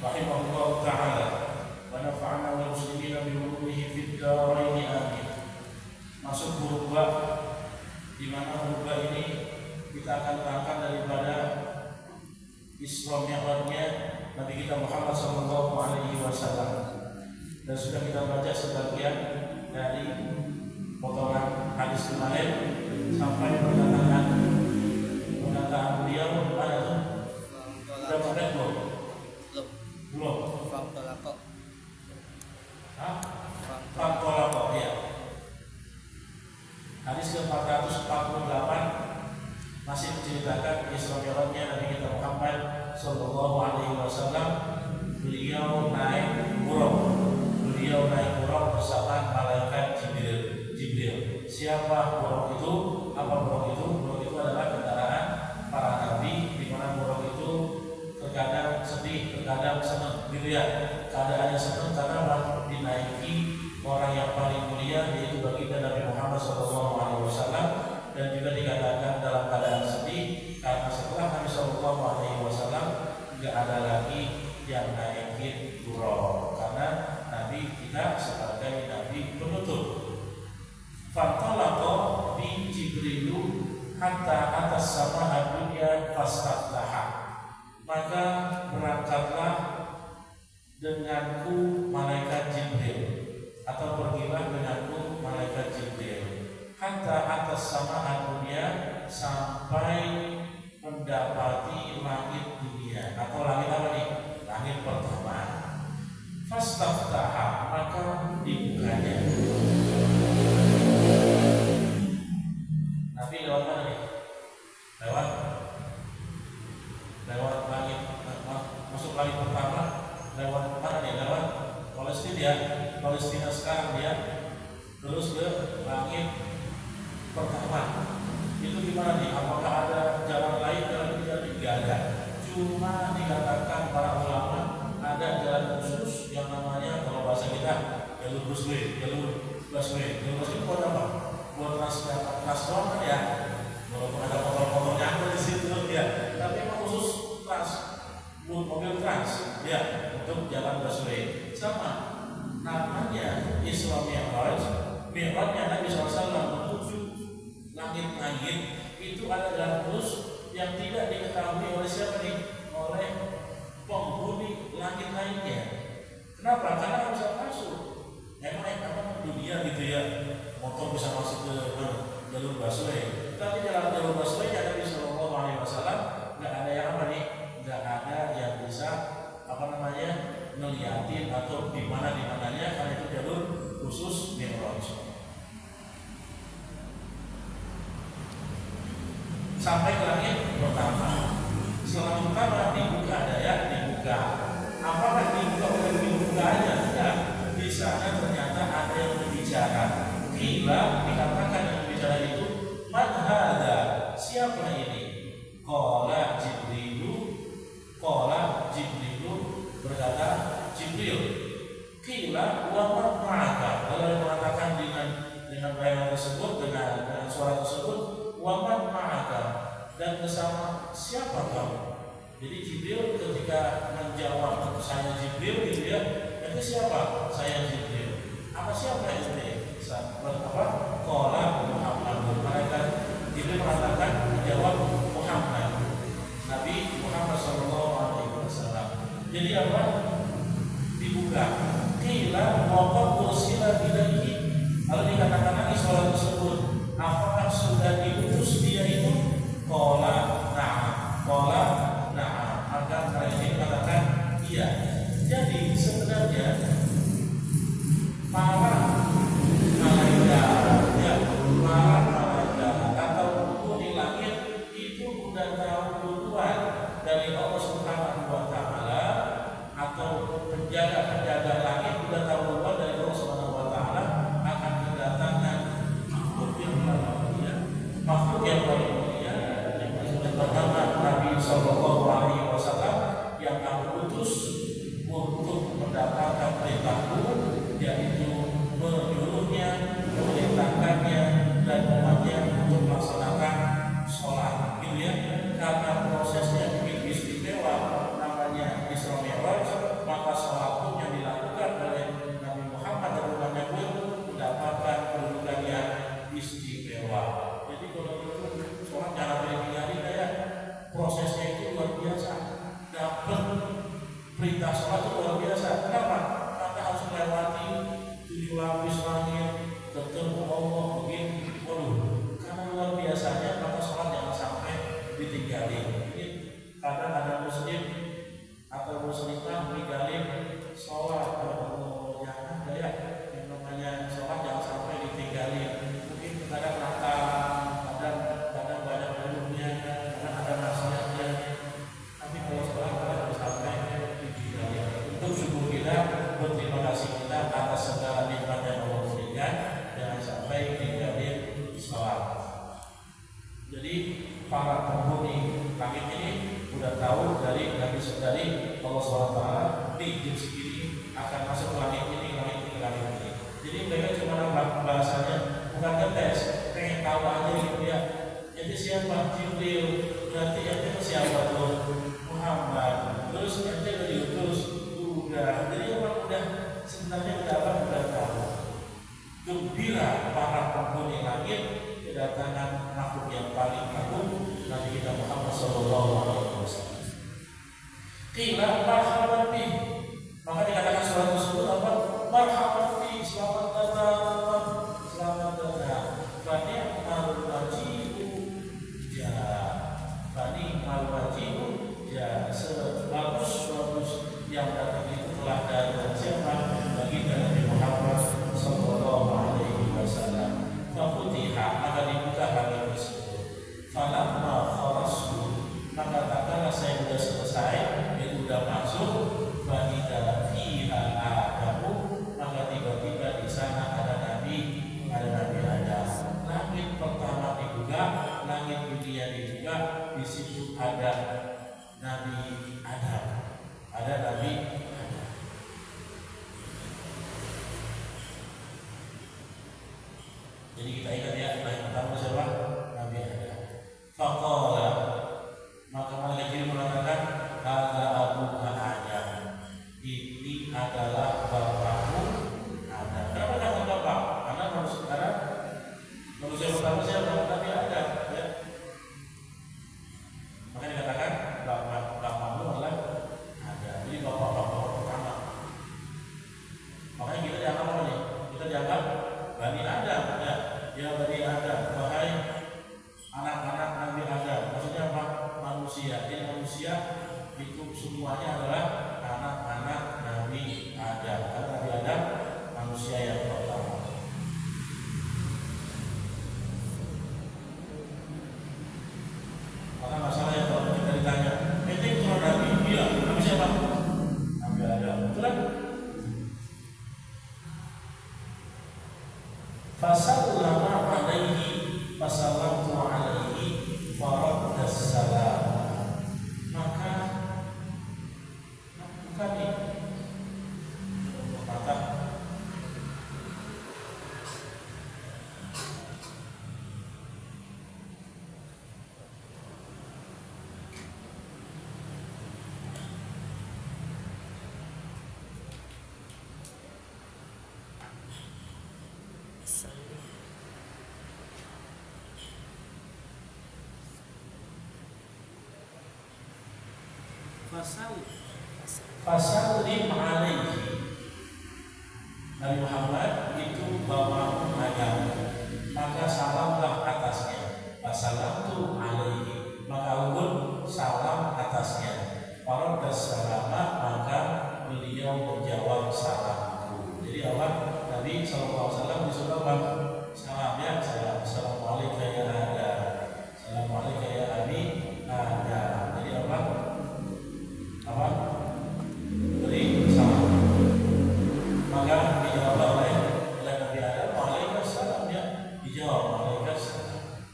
rahimahullah ta'ala wa nafa'ana wal muslimina bi ulumihi fid dharain amin. Masuk huruf ba, di mana huruf ba ini kita akan terangkan daripada Isra Mi'rajnya Nabi kita Muhammad sallallahu alaihi wasallam. Dan sudah kita baca sebagian dari potongan hadis kemarin sampai perkataan beliau pada tuh sudah sampai belum Fantolako ya. Hadis ke-448 masih menceritakan Isra Mi'rajnya Nabi kita Muhammad sallallahu alaihi wasallam. Beliau naik buraq bersama malaikat Jibril. Siapa buraq itu? Apa buraq itu? Buraq itu adalah kendaraan para nabi, di mana buraq itu terkadang sedih, terkadang senang, gitu ya. Keadaannya senang karena dinaiki orang yang paling mulia, yaitu baginda Nabi Muhammad SAW, dan juga dikatakan dalam keadaan sedih karena setelah Nabi SAW nggak ada lagi yang naikin buraq, karena Nabi kita sebagai Nabi penutup. Fantalaqa bi Jibrilu hatta atas sama dunya fastaftaha. Maka berangkatlah denganku malaikat Jibril, atau pergilah denganku malaikat Jibril hatta atas sama dunia, sampai mendapati langit dunia, atau langit apa nih? Langit pertama. Fastaftaha, maka dibukanya. Nabi lewat mana nih? Lewat langit, masuk langit pertama. Lewat mana nih? Lewat Palestina ya. Palestina sekarang dia terus ke langit pertama. Itu gimana nih? Apakah ada jalan lain? Tidak ada. Cuma dikatakan para ulama ada jalan khusus yang namanya, kalau bahasa kita, jalur busway. Jalur busway itu buat apa? Buat trans doang kan ya. Walaupun ada motor-motornya ada di situ ya. Tapi memang khusus mobil trans ya, untuk jalan busway. Sama namanya Isra Mi'raj. Mi'rajnya Nabi SAW menuju langit-langit itu ada jalan khusus yang tidak diketahui oleh siapa nih? Oleh penghuni langit lainnya. Kenapa? Karena nggak bisa masuk. Emang dunia gitu ya, motor bisa masuk ke jalur busway. Tapi dalam jalur busway Nabi Sallallahu Alaihi Wasallam nggak ada yang apa nih? Nggak ada yang bisa ngeliatin atau di mananya, karena itu jalur khusus Mi'raj. Sampai ke langit pertama. Setelah pertama dibuka, dibuka. Apakah dibuka oleh dibuka aja? Tidak. Di sana ternyata ada yang berbicara. Gila, dikatakan yang berbicara itu man hadza, siapa ini? Qala Jibrilu berkata Jibril. Qila wa man ma'aka. Lalu mengatakan dengan bayangan tersebut, dengan suara tersebut, wa man ma'aka, dan bersama siapa kamu? Jadi Jibril ketika menjawab saya Jibril gitu ya, itu siapa? Saya Jibril. Apa siapa ini? Apa? Qala Muhammad. Mereka Jibril mengatakan, menjawab Muhammad, Nabi Muhammad sallallahu alaihi wasallam. Jadi apa? Dibuka. Qila wa qad ursila ilaihi. Lalu dikatakan lagi suara tersebut, apakah sudah diutus dia itu? Qala na'am. Maka mereka ini mengatakan iya. Jadi sebenarnya para malaikat atau penghuni langit itu sudah tahu duluan dari Allah Subhanahu wa Ta'ala, atau penjaga langit sudah tahu duluan dari Allah Subhanahu wa Ta'ala akan kedatangan makhluk yang perintah sholat itu luar biasa. Kenapa? Karena harus melewati 7 lapis langit, ketemu Allah begini. Waduh, karena luar biasanya maka sholat jangan sampai ditinggalin. Kadang ada muslim atau muslimah ditinggalin sholat. Jangan ya, yang namanya sholat jangan sampai ditinggalin. Mungkin kadang nakal, kadang banyak ilmunya, kadang ada nasihatnya. Tapi kalau sholat kadang sampai ditinggalin. Untuk syukur kita, berterima kasih kita atas segala nikmat yang Allah berikan, jangan sampai ditinggalin sholat. Jadi para penghuni langit ini sudah tahu dari Allah SWT di jam segini akan masuk ke langit ini. Jadi mereka cuma nampak bahasanya, bukan ngetes, pengen tahu aja gitu ya. Jadi siapa? Jibril. Berarti ente siapa tuh? Muhammad. Terus ente udah diutus. Udah. Jadi orang udah sebenarnya udah tahu. Gembira para penghuni langit kedatangan makhluk yang paling agung, Nabi kita Muhammad SAW. Qila marhaban bih. Maka dikatakan surat tersebut apa? Marhaban bih, selamat datang, selamat datang. Fani al-wajibu ya, fani al-wajibu ya, sebagus yang datang itu telah dari siapa? Bagi Nabi Muhammad SAW. Fafutiha, maka dibuka hal tersebut. Falamma kharasu, maka tatkala saya sudah selesai, itu sudah masuk. Fa'idha fiha Adamu, maka tiba-tiba di sana ada Nabi Adam. Langit pertama dibuka, langit dunia dibuka, di situ ada Nabi Adam. Ada Nabi Adam. Jadi kita ingat ya, yang pertama siapa? Nabi Adam. Faqala, maka malaikat Jibril mengatakan, hadza abuka Adam. Ini adalah bapakmu Adam. Kenapa kata bapak? Karena manusia pertama siapa? Nabi Adam. Ya. Maka dikatakan bapakmu adalah Adam. Jadi bapak pertama. Makanya kita dianggap apa nih? Kita dianggap Bani Adam. Ya Bani Adam, wahai anak-anak Nabi Adam. Maksudnya apa? Manusia. Jadi manusia itu semuanya adalah anak-anak Nabi Adam. Karena Nabi Adam manusia yang pertama. Maka masalahnya kalau kita ditanya, itu turun Nabi, iya, Nabi siapa? Nabi Adam. Betul kan? Fasallama alaihi, fasallamtu alaihi, faraddas salam. Maka kami berkata, fasallim alaihi. Nabi Muhammad itu bapakmu Adam, maka salamlah atasnya. Fasallamtu alaihi, maka pun salam atasnya. Faraddas salama, maka beliau menjawab salamku. Jadi Allah Nabi SAW disuruh salamnya, assalamualaikum ya Adam, assalamualaikum ya Abi Adam. Jadi apa? Beri salam. Maka dijawab oleh Nabi Adam, waalaikumsalam, ya, dijawab waalaikumsalam.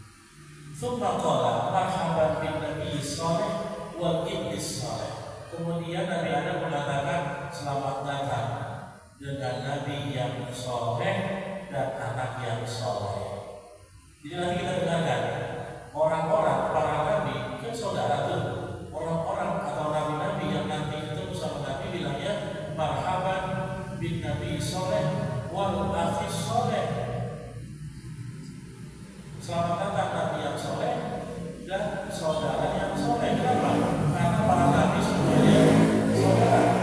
Tsumma qala marhaban bin nabi salih wal ibni salih. Kemudian Nabi Adam mengatakan selamat datang dengan nabi yang saleh dan anak yang saleh. Jadi nanti kita dengarkan orang-orang para nabi kan saudara tuh. Orang-orang atau nabi-nabi yang nanti ketemu sama Nabi bilangnya marhaban bin nabi soleh wal akhi soleh. Selamat datang nabi yang soleh dan saudara yang soleh. Kenapa? Karena para nabi semuanya saudara.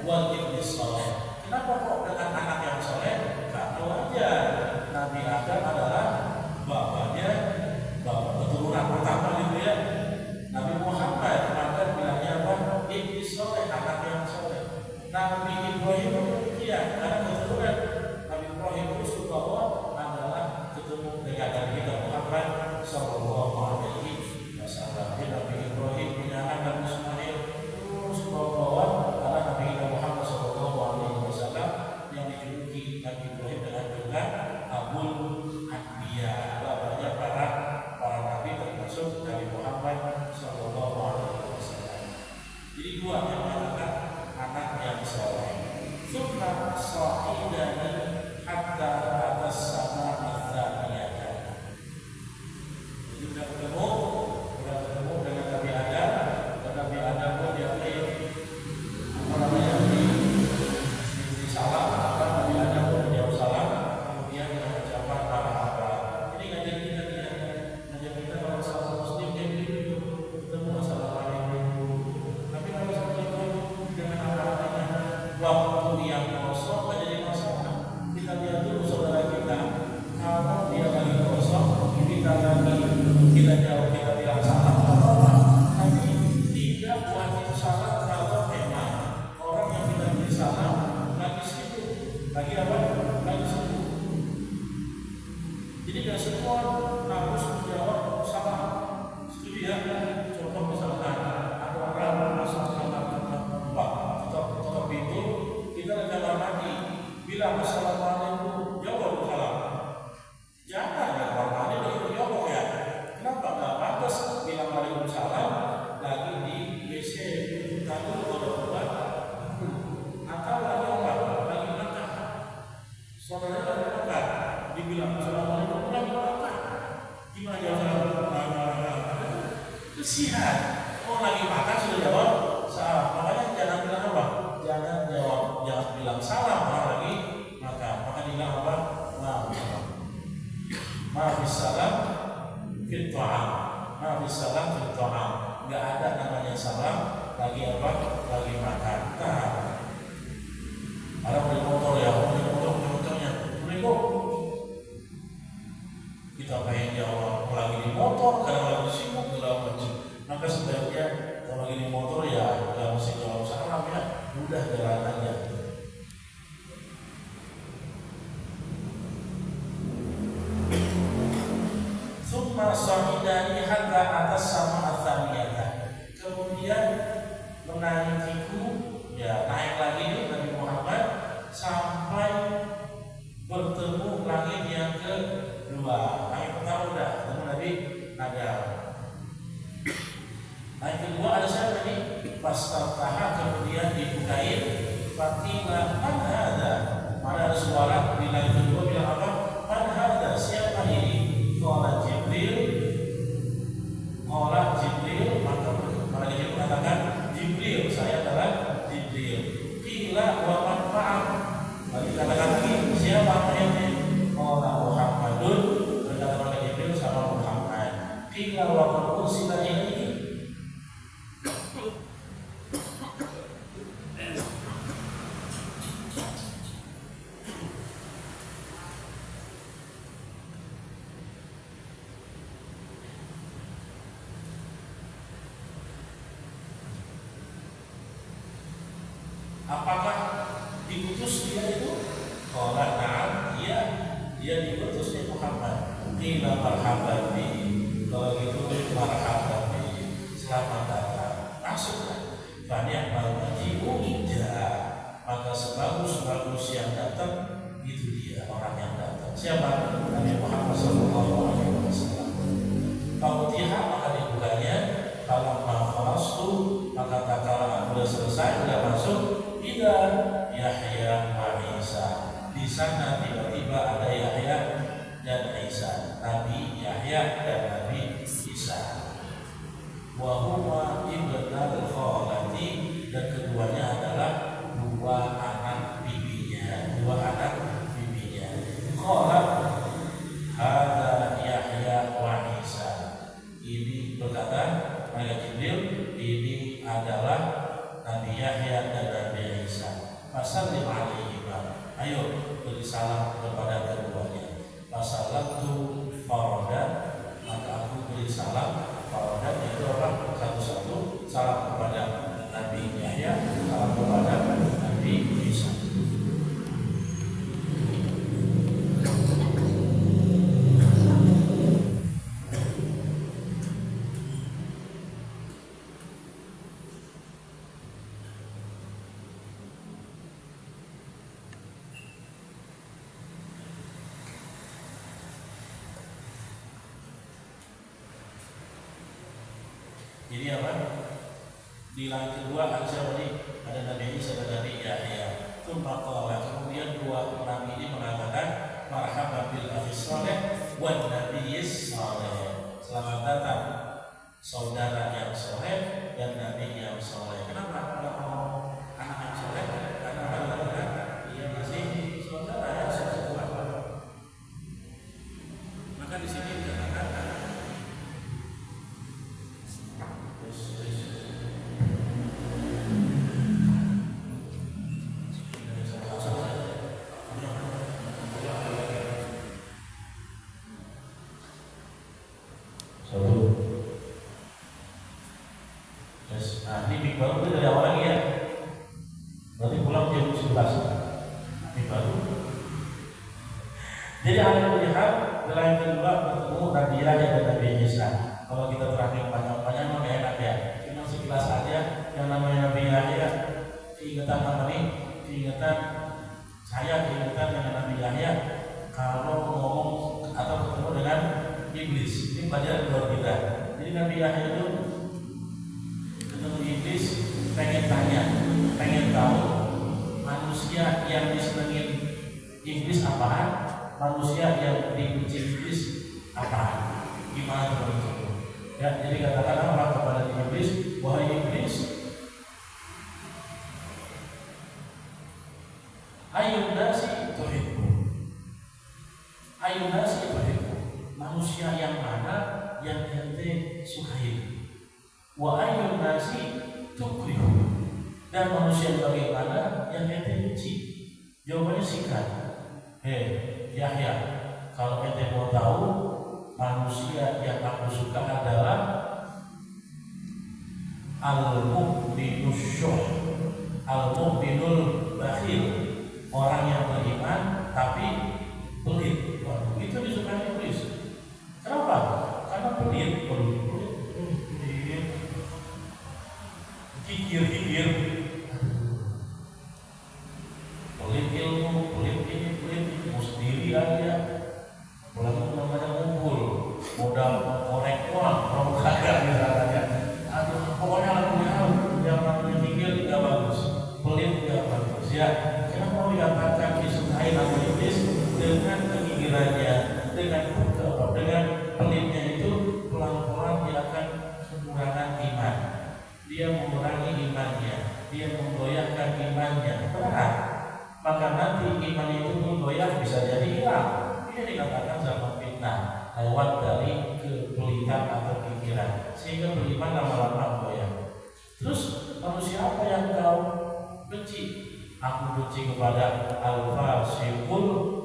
wal ibni shalih. Kenapa kok dengan anak yang soleh? Karena wajar Nabi Adam adalah bapaknya, bapak keturunan pertama gitu ya. Nabi Muhammad maka bilangnya apa? Ibni shalih, anak yang soleh. Nabi Ibrahim demikian, karena keturunan Nabi Ibrahim itu adalah ketemu dengan Nabi kita Muhammad Sallallahu Alaihi Wasallam. Nabi Ibrahim punya anak Ismail, terus bawa adalah Nabi kita Muhammad Sallallahu Alaihi Wasallam yang dijuluki Nabi Ibrahim dengan gelar Abul Anbiya, bapaknya para nabi termasuk Nabi Muhammad Sallallahu Alaihi Wasallam. Jadi dua yang mengatakan anak yang soleh. Summa sa'idani hatta atas sama atsaniyah. Jadi sudah ketemu dengan Nabi Adam. Dan Nabi Adam pun di salam, Nabi Adam pun menjawab salam. Kemudian dia mengucapkan marhaba. Ini ngajar kita kalau salam muslim jadi ketemu assalamualaikum. Tapi kalau satu itu dengan apa-apanya waktu yang kosong menjadi masalah. Kita lihat dulu saudara kita, kalau dia lagi kosong, kita jauh, kita bilang salam. Tapi tidak wajib salam kalau memang orang yang kita beri salam lagi sibuk, lagi apa? Lagi sibuk. Jadi tidak semua harus menjawab salam. Setuju ya? Contoh misalkan ada orang masuk kamar tutup pintu, kita di kamar mandi, bilang assalamualaikum, jawab salam. Jangan di kamar mandi begitu jawab ya. Kenapa nggak pantas bilang waalaikumsalam lagi di WC, lalu keluar, atau lagi apa? Lagi makan. Saudara lagi makan, dibilang assalamualaikum lagi makan. Gimana jawab? Kesian. Oh lagi makan sudah jawab salam. Makanya jangan bilang apa? Jangan bilang salam orang lagi makan. Maka bilang apa? Maafis salam fit ta'am. Maafis salam fit ta'am. Enggak ada namanya salam lagi apa? Lagi makan. Nah, ada beli motornya. Kita pengen jawab lagi di motor, karena lagi sibuk dalam masjid. Maka sebaiknya kalau lagi di motor ya nggak mesti jawab salam ya, udah jalan aja. Summa sa'idani hatta atas sama atsaniyah. Kemudian menaikiku, ya naik lagi nih Nabi Muhammad sampai bertemu langit yang kedua. Langit pertama udah ketemu Nabi Adam. Langit kedua ada siapa nih? Fastartaha, kemudian dibukain. Faqila man hadza. Mana ada suara di langit kedua bilang apa? Man hadza, siapa ini? Qala Jibril. Maka Jibril mengatakan Jibril, saya adalah Jibril. Qila wa man ma'ak. Lalu dikatakan siapa ini? Qala Muhammadun. Berkata Jibril sama Muhammad. Qila wa qad ursila ilaihi. Apakah diutus dia itu? Qala na'am, iya, dia diutus oleh Muhammad. Qila marhaban bi. Kalau gitu marhaban bi. Selamat datang. Masuklah. Banyak maji'u ija. Maka sebagus-bagus yang datang itu dia orang yang datang. Siapa? Nabi Muhammad sallallahu alaihi wasallam. Fautiha, maka dibukanya. Kalau khalastu, maka tatkala sudah selesai, sudah masuk. Ila Yahya wa Isa. Di sana tiba-tiba ada Yahya dan Isa. Nabi Yahya dan Nabi Isa. Wa huma ibnul khalati, dan keduanya adalah dua anak bibinya. Khalat hadza Yahya wa Isa. Ini berkata Malaikat Jibril, ini adalah Nabi Yahya dan Nabi Isa. fasallim alaihima, ayo beri salam kepada keduanya. Fasalamtu farada, maka aku beri salam farada, yaitu apa? Satu-satu, salam kepada Nabi Yahya, salam kepada Nabi Isa. Jadi apa? Di langit kedua ada siapa nih? Ada Nabi Isa dan Nabi Yahya. Kemudian dua nabi ini mengatakan marhaban bil akhi saleh wan nabiyyis saleh. Selamat datang saudara yang soleh dan nabi yang soleh. Kenapa tidak mau anak yang soleh? Karena katakan dia masih saudara yang soleh. Maka di sini dikatakan baru itu dari awal lagi ya. Berarti pulang jam 11. Ini baru. Jadi ada melihat nilai kedua bertemu Nabi Yahya dan Nabi Isa. Kalau kita terakhir panjang-panjang mah enak ya. Cuma sekilas aja yang namanya Nabi Yahya, keingatan apa nih? Keingatan saya, keingatan dengan Nabi Yahya kalau ngomong atau ketemu dengan iblis. Ini pelajaran buat kita. Jadi Nabi Yahya itu iblis pengen tanya, pengen tahu manusia yang disenengin iblis apaan, manusia yang dibenci iblis apaan, gimana teman-teman? Ya, jadi katakan apa kepada iblis, wahai iblis, ayun nasi tuhibbu, ayun nasi tuhibbu, manusia yang mana yang ente sukai? Wa ayyun nasi tukrihu, dan manusia bagaimana yang ente benci? Jawabannya singkat. Yahya, kalau ente mau tahu, manusia yang aku suka adalah al-mu'minus syuh, al-mu'minul bakhil, orang yang beriman tapi pelit. Itu disukai iblis. Kenapa? Karena pelit. Kikir-kikir, pelit ilmu, pelit ini, mau sendiri aja, pulang namanya ngumpul, modal korek uang, kalau kagak misalnya, aduh pokoknya lakunya yang namanya kikir tidak bagus, pelit tidak bagus. Ya, kenapa dikatakan disukai nama iblis dengan kekikirannya, dengan pelitnya itu pelan-pelan dia akan kekurangan iman. Dia mengurangi imannya, dia menggoyahkan imannya, berat. Maka nanti iman itu menggoyah bisa jadi hilang. Ini dikatakan zaman fitnah lewat dari kepelitan atau pikiran, sehingga beriman lama-lama goyah. Terus manusia apa yang kau benci? Aku benci kepada al-fasiqul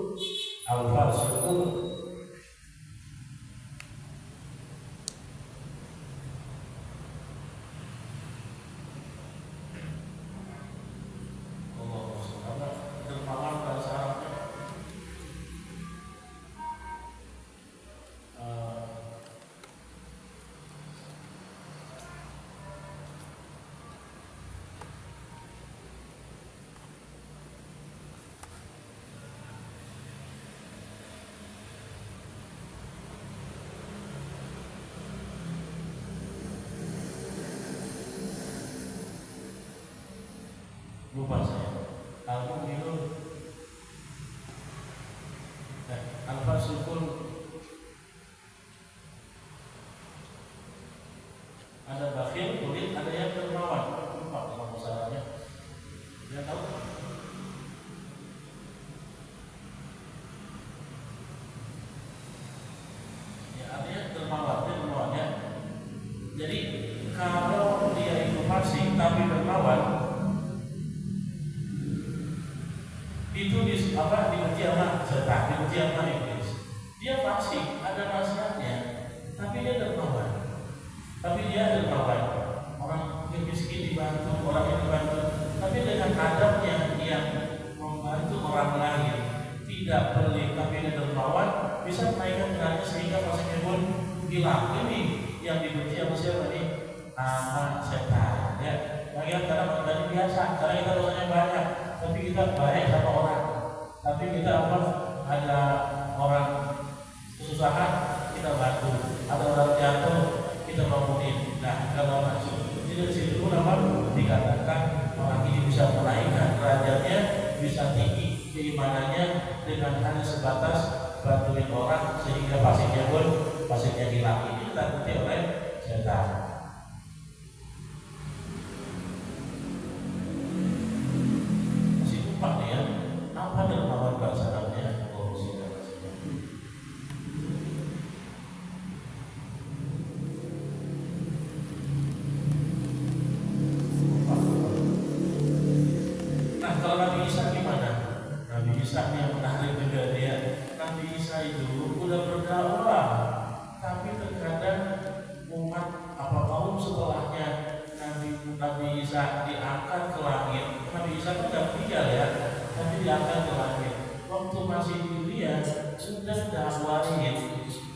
itu dibenci sama setan, dibenci sama iblis. Dia fasik, ada nasihatnya, tapi dia dermawan. Orang yang miskin dibantu, orang yang dibantu, tapi dengan adabnya yang membantu orang lain, tidak pelit, tapi dia dermawan, bisa menaikkan derajat sehingga fasiknya pun hilang. Ini yang dibenci sama siapa nih? Sama setan. Ya, bagian kadang tadi biasa, karena kita dosanya banyak, tapi kita baik sama orang. Tapi kita ada orang kesusahan, kita bantu. Ada orang jatuh, kita bangunin. Nah, kalau masuk, jadi dari situ pun dikatakan orang ini bisa menaikkan derajatnya, bisa tinggi keimanannya dengan hanya sebatas bantuin orang sehingga pasiknya hilang. Ini ditakuti oleh setan. Masih lupa nih ya, apa dermawan bahasa Arabnya? Kalau Nabi Isa gimana? Nabi Isa yang menarik juga dia. Nabi Isa itu udah berdakwah, tapi terkadang umat kaum setelahnya Nabi Isa diangkat ke langit. Nabi Isa kan tidak meninggal ya, tapi diangkat ke langit. Waktu masih di dunia sudah dakwahin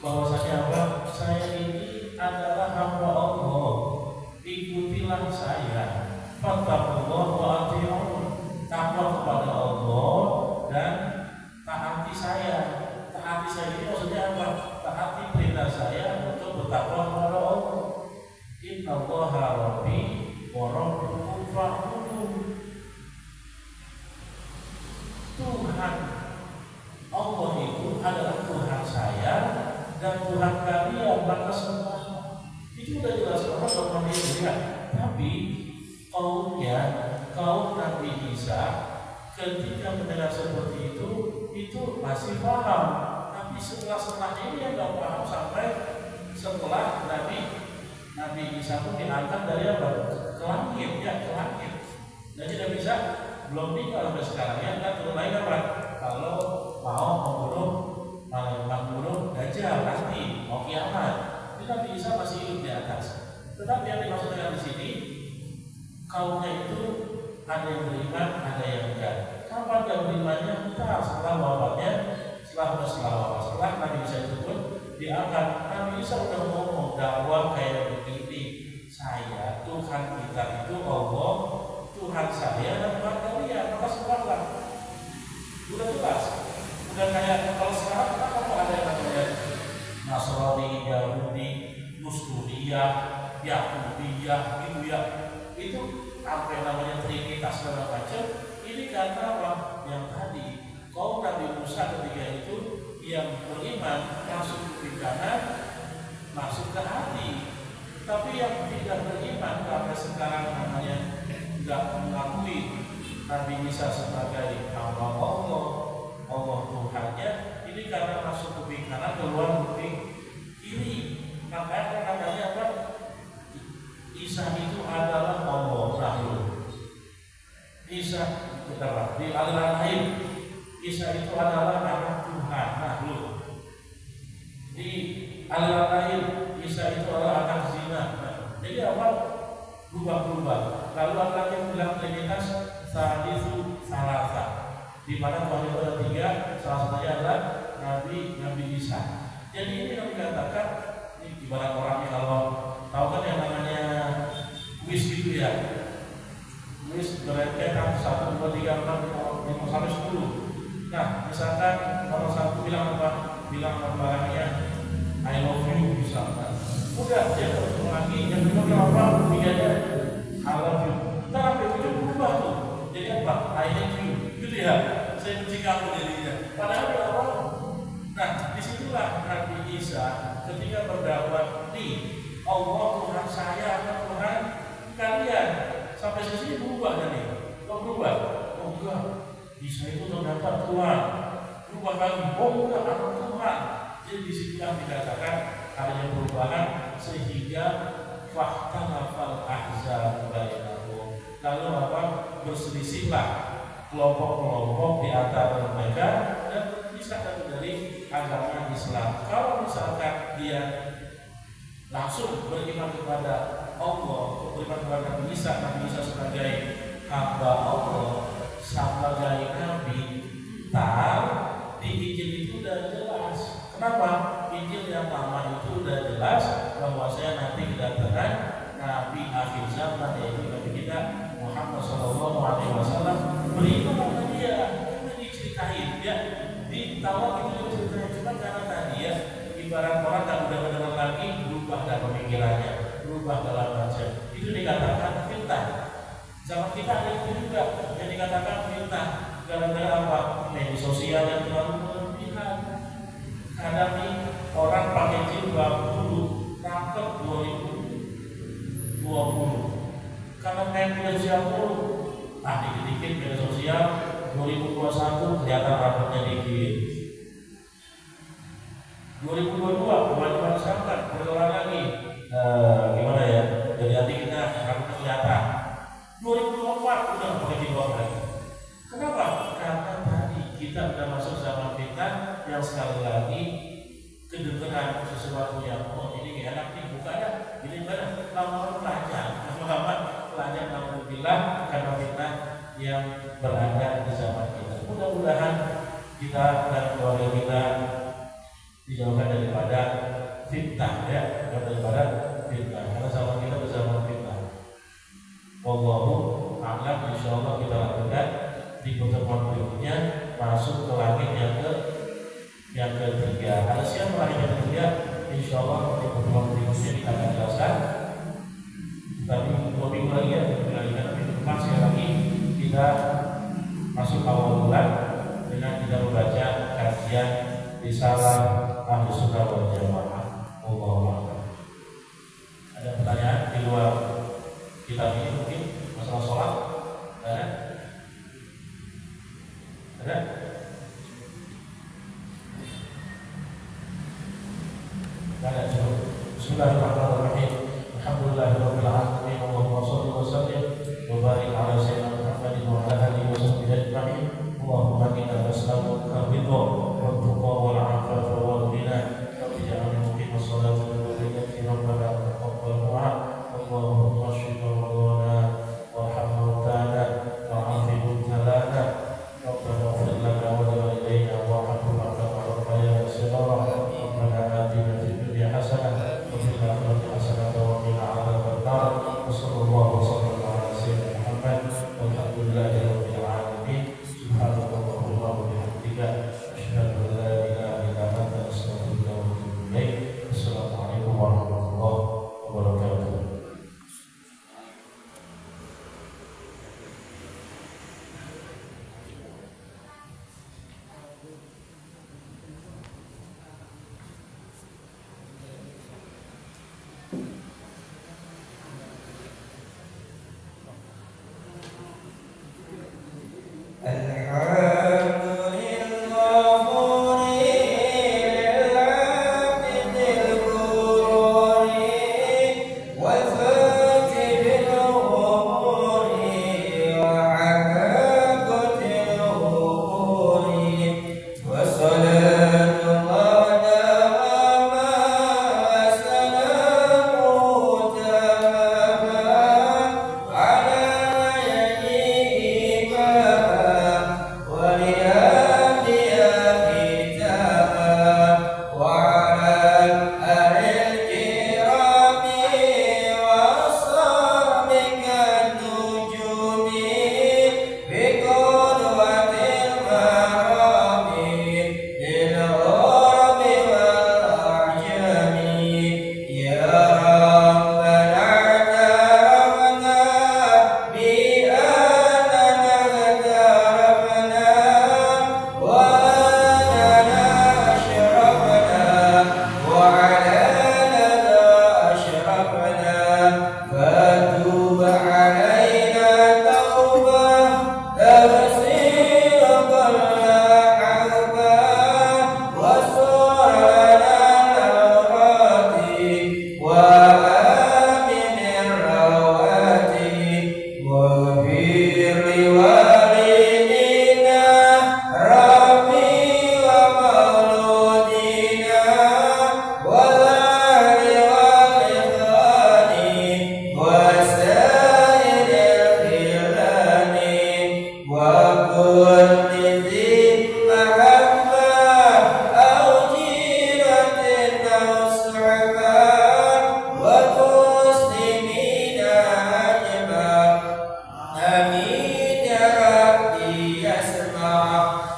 bahwasanya saya ini adalah hamba Allah, ikutilah saya. Fattaqullah wa ati'un. Takwa kepada Allah dan taati saya. Taati saya ini maksudnya apa? Taati perintah saya untuk bertakwa kepada Allah. Innallaha rabbi wa rabbukum fa'budun. Tuhan Allah itu adalah Tuhan saya dan Tuhan kalian, maka semua itu sudah jelas banget dalam Indonesia. Tapi kaum Nabi Isa ketika mendengar seperti itu masih paham. Tapi setelah ini yang nggak paham sampai setelah Nabi Isa pun diangkat dari ke langit, ke langit. Dan tidak bisa belum tinggal sampai sekarang ya. Kan turun lagi apa? Kalau mau membunuh Dajjal nanti mau kiamat, itu Nabi Isa masih hidup di atas. Tetapi yang dimaksudkan di sini kaumnya itu ada yang beriman, ada yang enggak. Kapan dia berimannya? Entah setelah wafatnya, setelah Nabi Isa itu pun diangkat. Nabi Isa udah ngomong dakwah kayak begini. Saya Tuhan kita itu Allah, Tuhan saya dan Tuhan kalian. Maka sepakat. Udah jelas. Udah kayak kalau sekarang kan ada yang namanya Nasrani, Yahudi, Nusriyah, Yahudiyah, gitu ya. Itu apa yang namanya Trinitas segala macam. Ini karena apa? Yang tadi kaum Nabi Musa ketika itu yang beriman masuk ke kanan, masuk ke hati. Tapi yang tidak beriman karena sekarang namanya tidak mengakui Nabi Isa sebagai hamba Allah Tuhannya, ini karena masuk ke kanan keluar ke kiri. Makanya namanya apa? Isa itu adalah Allah Rahul. Isa di aliran lain Isa itu adalah anak Tuhan Rahul. Di aliran lain Isa itu adalah anak zina. Jadi apa? Berubah-berubah. Lalu ada lagi yang bilang Trinitas Salisu Salasa, di mana Tuhan itu ada tiga, salah satunya adalah Nabi Isa. Jadi ini yang dikatakan ibarat orang kalau tahu kan yang namanya kuis gitu ya. Kuis berentetan 1, 2, 3, 4, 5 sampai 10. Nah, misalkan nomor 1 bilang apa? Bilang barangnya I love you misalkan. Udah dia terus lagi yang kedua bilang apa? Tiganya I love you. Ntar sampai ujung berubah tuh. Jadi apa? I hate you. Gitu ya. Saya benci kamu jadinya. Padahal dia apa? Nah, disitulah Nabi Isa ketika berdakwah nih, Allah Tuhan saya, Tuhan kalian. Sampai sini berubah dan nih. Kok berubah? Oh enggak. Isa itu terdapat Tuhan. Berubah lagi. Oh enggak, anak Tuhan. Jadi disitulah dikatakan adanya perubahan sehingga fahtanafal ahzab bainahum. Lalu apa? Berselisihlah kelompok-kelompok di antara mereka dan misalkan dari agama Islam. Kalau misalkan dia langsung beriman kepada Allah, beriman kepada Nabi Isa sebagai hamba Allah, sebagai Nabi, di Injil itu udah jelas. Kenapa? Injil yang lama itu udah jelas bahwa saya nanti kedatangan Nabi akhir zaman, yaitu Nabi kita Muhammad SAW. Beriman kepada dia, itu diceritain ya, di Taurat itu diceritain. Cuma karena tadi ya, ibarat orang tak udah benar lagi, berubah dan pemikirannya, berubah dalam macam itu dikatakan fitnah. Zaman kita ada itu juga yang dikatakan fitnah. Gara-gara apa? Media sosial yang terlalu berlebihan. Kadang nih orang pakai jilbab dulu nangkep 2020. Karena main media sosial dulu, dikit-dikit media sosial 2021 kelihatan rambutnya dikit. 2022 kemajuan sangat berulang lagi. Gimana ya? Jadi nanti kita rambutnya kelihatan. 2024 udah pakai jilbab lagi. Kenapa? Karena tadi kita sudah masuk zaman fitnah yang sekali lagi kedengeran sesuatu yang ini enak nih, buka ya, ini mana? Lama-lama pelajar alhamdulillah karena fitnah yang berada di zaman kita. Mudah-mudahan kita dan keluarga kita dijauhkan daripada fitnah ya, daripada fitnah. Karena zaman kita bersama fitnah. Wallahu a'lam. Insyaallah kita lakukan di pertemuan berikutnya masuk ke langit yang ketiga. Ada siapa langit yang ketiga? Insyaallah di pertemuan berikutnya kita akan jelaskan. Tapi 2 minggu lagi ya, karena minggu depan sekali lagi kita masuk awal bulan dengan kita membaca kajian risalah Ahlus Sunnah wal Jamaah. Wallahu a'lam. Ada pertanyaan di luar kitab ini mungkin masalah sholat? Ada? Ada? Ada. Bismillahirrahmanirrahim. Alhamdulillahirabbil alamin. Allahumma shalli wa sallim wa barik ala sayyidina Muhammadin wa ala alihi wa sahbihi ajma'in. Allahumma inna nas'aluka ridha wa tuqa wal 'afafa wal ghina wa ij'alna muqima sholati wa dhurriyyati rabbana taqabbal du'a. Allahumma shfi maradana warham mautana wa'afi mubtalana rabbana ighfir lana wa li walidayna warhamhuma kama rabbayana shighara. Rabbana atina fid dunya hasanah wa fil akhirati hasanah wa qina adzaban nar. Wassallallahu wasallam ala sayyidina Muhammad walhamdulillahi rabbil alamin. Subhanallah wa bihamdihi asyhadu an la ilaha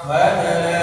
بدل